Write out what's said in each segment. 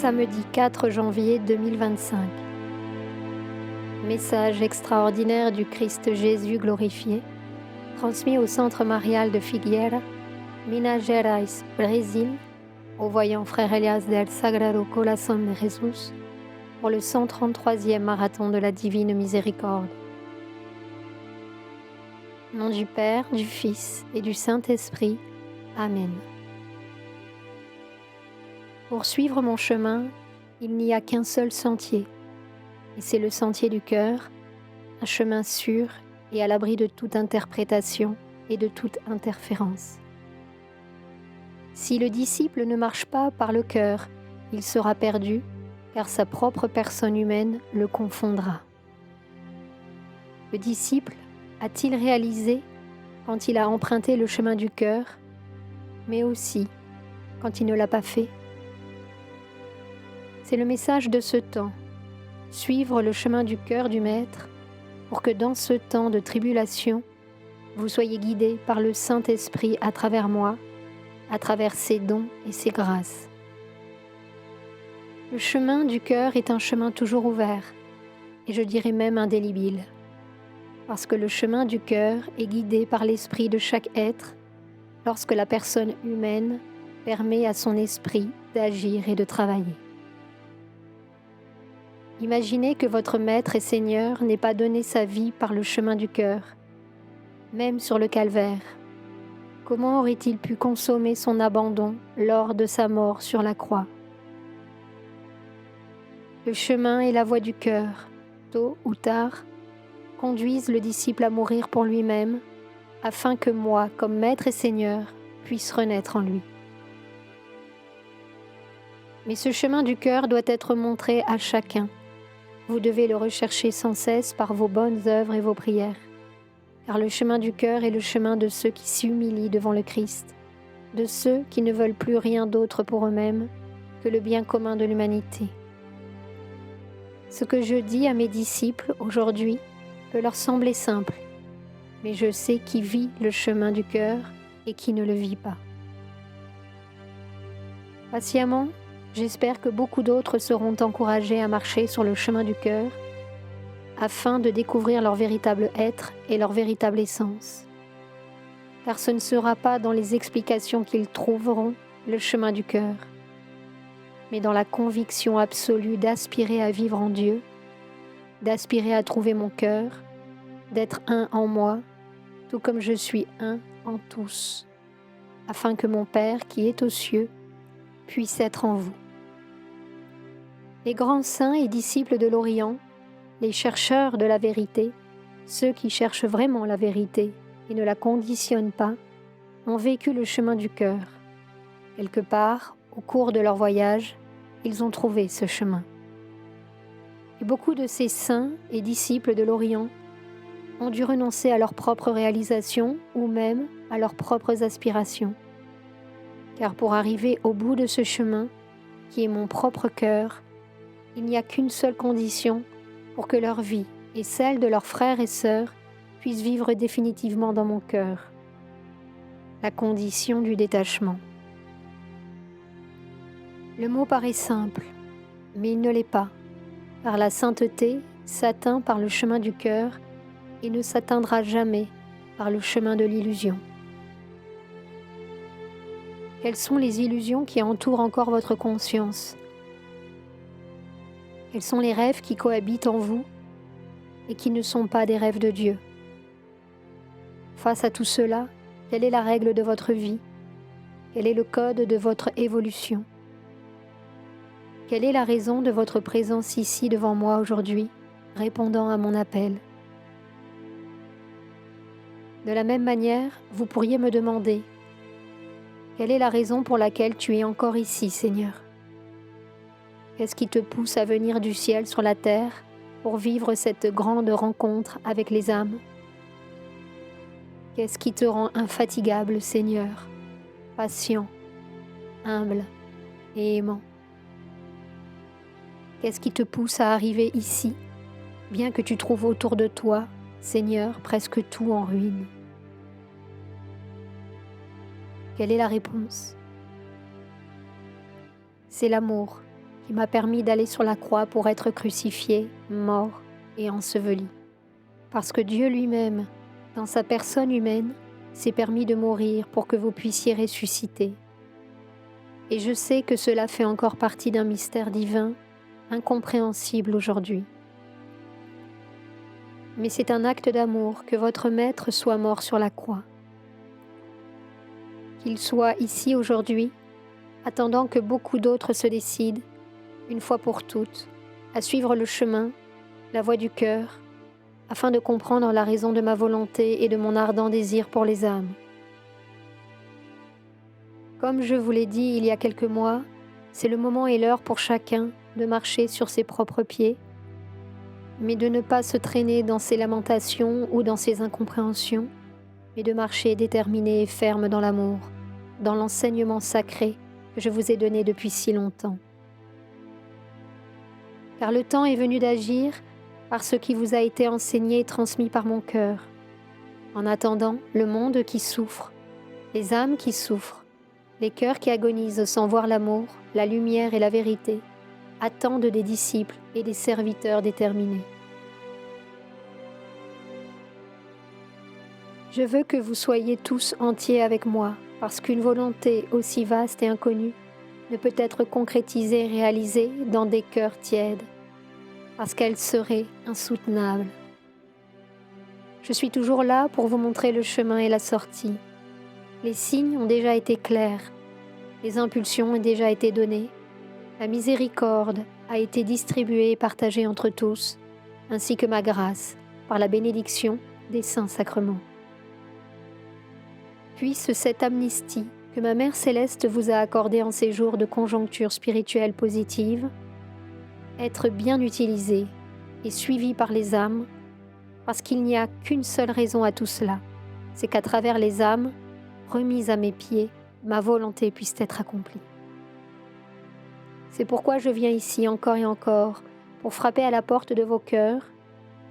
Samedi 4 janvier 2025. Message extraordinaire du Christ Jésus glorifié, transmis au Centre Marial de Figueira, Minas Gerais, Brésil, au voyant Frère Elias del Sagrado Corazón de Jesús, pour le 133e marathon de la Divine Miséricorde. Au nom du Père, du Fils et du Saint-Esprit. Amen. Pour suivre mon chemin, il n'y a qu'un seul sentier, et c'est le sentier du cœur, un chemin sûr et à l'abri de toute interprétation et de toute interférence. Si le disciple ne marche pas par le cœur, il sera perdu, car sa propre personne humaine le confondra. Le disciple a-t-il réalisé quand il a emprunté le chemin du cœur, mais aussi quand il ne l'a pas fait? C'est le message de ce temps, suivre le chemin du cœur du Maître, pour que dans ce temps de tribulation, vous soyez guidés par le Saint-Esprit à travers moi, à travers ses dons et ses grâces. Le chemin du cœur est un chemin toujours ouvert, et je dirais même indélébile, parce que le chemin du cœur est guidé par l'esprit de chaque être, lorsque la personne humaine permet à son esprit d'agir et de travailler. Imaginez que votre Maître et Seigneur n'ait pas donné sa vie par le chemin du cœur, même sur le calvaire. Comment aurait-il pu consommer son abandon lors de sa mort sur la croix? Le chemin et la voie du cœur, tôt ou tard, conduisent le disciple à mourir pour lui-même, afin que moi, comme Maître et Seigneur, puisse renaître en lui. Mais ce chemin du cœur doit être montré à chacun. Vous devez le rechercher sans cesse par vos bonnes œuvres et vos prières, car le chemin du cœur est le chemin de ceux qui s'humilient devant le Christ, de ceux qui ne veulent plus rien d'autre pour eux-mêmes que le bien commun de l'humanité. Ce que je dis à mes disciples aujourd'hui peut leur sembler simple, mais je sais qui vit le chemin du cœur et qui ne le vit pas. Patiemment, j'espère que beaucoup d'autres seront encouragés à marcher sur le chemin du cœur afin de découvrir leur véritable être et leur véritable essence. Car ce ne sera pas dans les explications qu'ils trouveront le chemin du cœur, mais dans la conviction absolue d'aspirer à vivre en Dieu, d'aspirer à trouver mon cœur, d'être un en moi, tout comme je suis un en tous, afin que mon Père qui est aux cieux puisse être en vous. Les grands saints et disciples de l'Orient, les chercheurs de la vérité, ceux qui cherchent vraiment la vérité et ne la conditionnent pas, ont vécu le chemin du cœur. Quelque part, au cours de leur voyage, ils ont trouvé ce chemin. Et beaucoup de ces saints et disciples de l'Orient ont dû renoncer à leurs propres réalisations ou même à leurs propres aspirations. Car pour arriver au bout de ce chemin, qui est mon propre cœur, il n'y a qu'une seule condition pour que leur vie et celle de leurs frères et sœurs puissent vivre définitivement dans mon cœur. La condition du détachement. Le mot paraît simple, mais il ne l'est pas, car la sainteté s'atteint par le chemin du cœur et ne s'atteindra jamais par le chemin de l'illusion. Quelles sont les illusions qui entourent encore votre conscience? Quels sont les rêves qui cohabitent en vous et qui ne sont pas des rêves de Dieu? Face à tout cela, quelle est la règle de votre vie? Quel est le code de votre évolution? Quelle est la raison de votre présence ici devant moi aujourd'hui, répondant à mon appel? De la même manière, vous pourriez me demander: quelle est la raison pour laquelle tu es encore ici, Seigneur? Qu'est-ce qui te pousse à venir du ciel sur la terre pour vivre cette grande rencontre avec les âmes? Qu'est-ce qui te rend infatigable, Seigneur, patient, humble et aimant? Qu'est-ce qui te pousse à arriver ici, bien que tu trouves autour de toi, Seigneur, presque tout en ruine? Quelle est la réponse? C'est l'amour, qui m'a permis d'aller sur la croix pour être crucifié, mort et enseveli. Parce que Dieu lui-même, dans sa personne humaine, s'est permis de mourir pour que vous puissiez ressusciter. Et je sais que cela fait encore partie d'un mystère divin, incompréhensible aujourd'hui. Mais c'est un acte d'amour que votre Maître soit mort sur la croix. Qu'il soit ici aujourd'hui, attendant que beaucoup d'autres se décident, une fois pour toutes, à suivre le chemin, la voie du cœur, afin de comprendre la raison de ma volonté et de mon ardent désir pour les âmes. Comme je vous l'ai dit il y a quelques mois, c'est le moment et l'heure pour chacun de marcher sur ses propres pieds, mais de ne pas se traîner dans ses lamentations ou dans ses incompréhensions, mais de marcher déterminé et ferme dans l'amour, dans l'enseignement sacré que je vous ai donné depuis si longtemps. Car le temps est venu d'agir par ce qui vous a été enseigné et transmis par mon cœur. En attendant, le monde qui souffre, les âmes qui souffrent, les cœurs qui agonisent sans voir l'amour, la lumière et la vérité, attendent des disciples et des serviteurs déterminés. Je veux que vous soyez tous entiers avec moi, parce qu'une volonté aussi vaste et inconnue ne peut être concrétisée et réalisée dans des cœurs tièdes, parce qu'elle serait insoutenable. Je suis toujours là pour vous montrer le chemin et la sortie. Les signes ont déjà été clairs, les impulsions ont déjà été données, la miséricorde a été distribuée et partagée entre tous, ainsi que ma grâce, par la bénédiction des saints sacrements. Puisse cette amnistie que ma Mère Céleste vous a accordée en ces jours de conjoncture spirituelle positive être bien utilisée et suivie par les âmes, parce qu'il n'y a qu'une seule raison à tout cela, c'est qu'à travers les âmes, remises à mes pieds, ma volonté puisse être accomplie. C'est pourquoi je viens ici encore et encore, pour frapper à la porte de vos cœurs,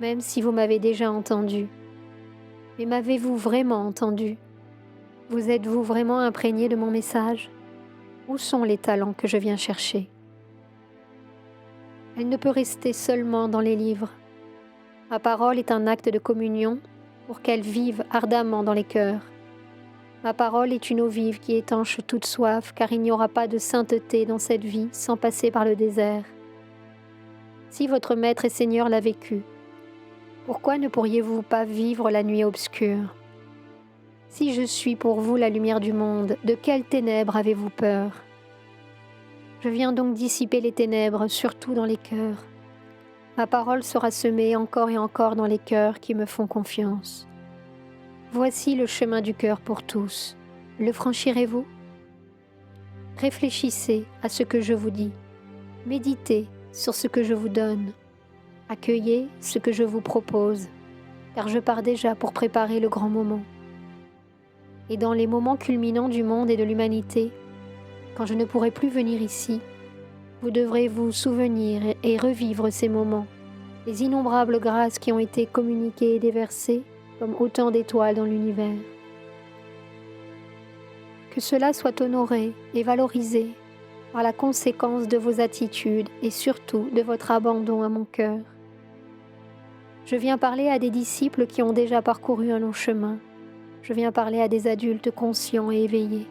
même si vous m'avez déjà entendu. Mais m'avez-vous vraiment entendu ? Vous êtes-vous vraiment imprégné de mon message ? Où sont les talents que je viens chercher ? Elle ne peut rester seulement dans les livres. Ma parole est un acte de communion pour qu'elle vive ardemment dans les cœurs. Ma parole est une eau vive qui étanche toute soif, car il n'y aura pas de sainteté dans cette vie sans passer par le désert. Si votre Maître et Seigneur l'a vécu, pourquoi ne pourriez-vous pas vivre la nuit obscure ? Si je suis pour vous la lumière du monde, de quelles ténèbres avez-vous peur ? Je viens donc dissiper les ténèbres, surtout dans les cœurs. Ma parole sera semée encore et encore dans les cœurs qui me font confiance. Voici le chemin du cœur pour tous. Le franchirez-vous ? Réfléchissez à ce que je vous dis. Méditez sur ce que je vous donne. Accueillez ce que je vous propose, car je pars déjà pour préparer le grand moment. Et dans les moments culminants du monde et de l'humanité, quand je ne pourrai plus venir ici, vous devrez vous souvenir et revivre ces moments, les innombrables grâces qui ont été communiquées et déversées comme autant d'étoiles dans l'univers. Que cela soit honoré et valorisé par la conséquence de vos attitudes et surtout de votre abandon à mon cœur. Je viens parler à des disciples qui ont déjà parcouru un long chemin. Je viens parler à des adultes conscients et éveillés.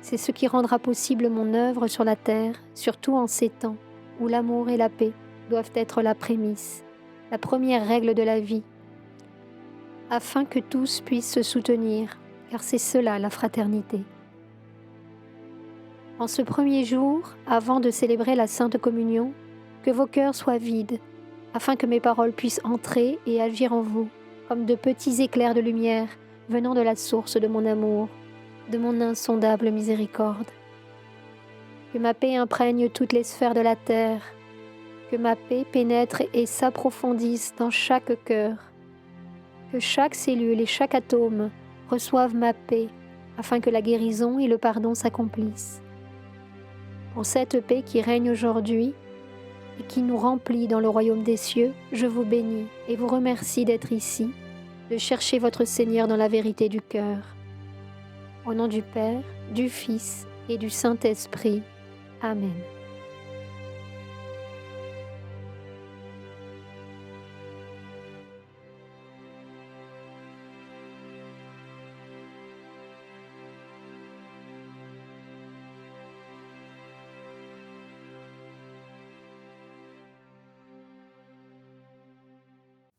C'est ce qui rendra possible mon œuvre sur la terre, surtout en ces temps où l'amour et la paix doivent être la prémisse, la première règle de la vie, afin que tous puissent se soutenir, car c'est cela la fraternité. En ce premier jour, avant de célébrer la Sainte Communion, que vos cœurs soient vides, afin que mes paroles puissent entrer et agir en vous, comme de petits éclairs de lumière venant de la source de mon amour, de mon insondable miséricorde. Que ma paix imprègne toutes les sphères de la terre, que ma paix pénètre et s'approfondisse dans chaque cœur, que chaque cellule et chaque atome reçoivent ma paix, afin que la guérison et le pardon s'accomplissent. Pour cette paix qui règne aujourd'hui et qui nous remplit dans le royaume des cieux, je vous bénis et vous remercie d'être ici, de chercher votre Seigneur dans la vérité du cœur. Au nom du Père, du Fils et du Saint-Esprit. Amen.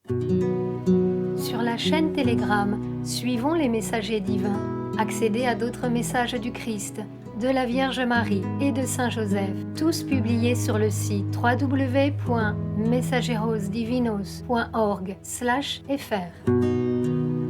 Sur la chaîne Telegram, suivons les messagers divins. Accédez à d'autres messages du Christ, de la Vierge Marie et de Saint Joseph, tous publiés sur le site www.mensajerosdivinos.org/fr.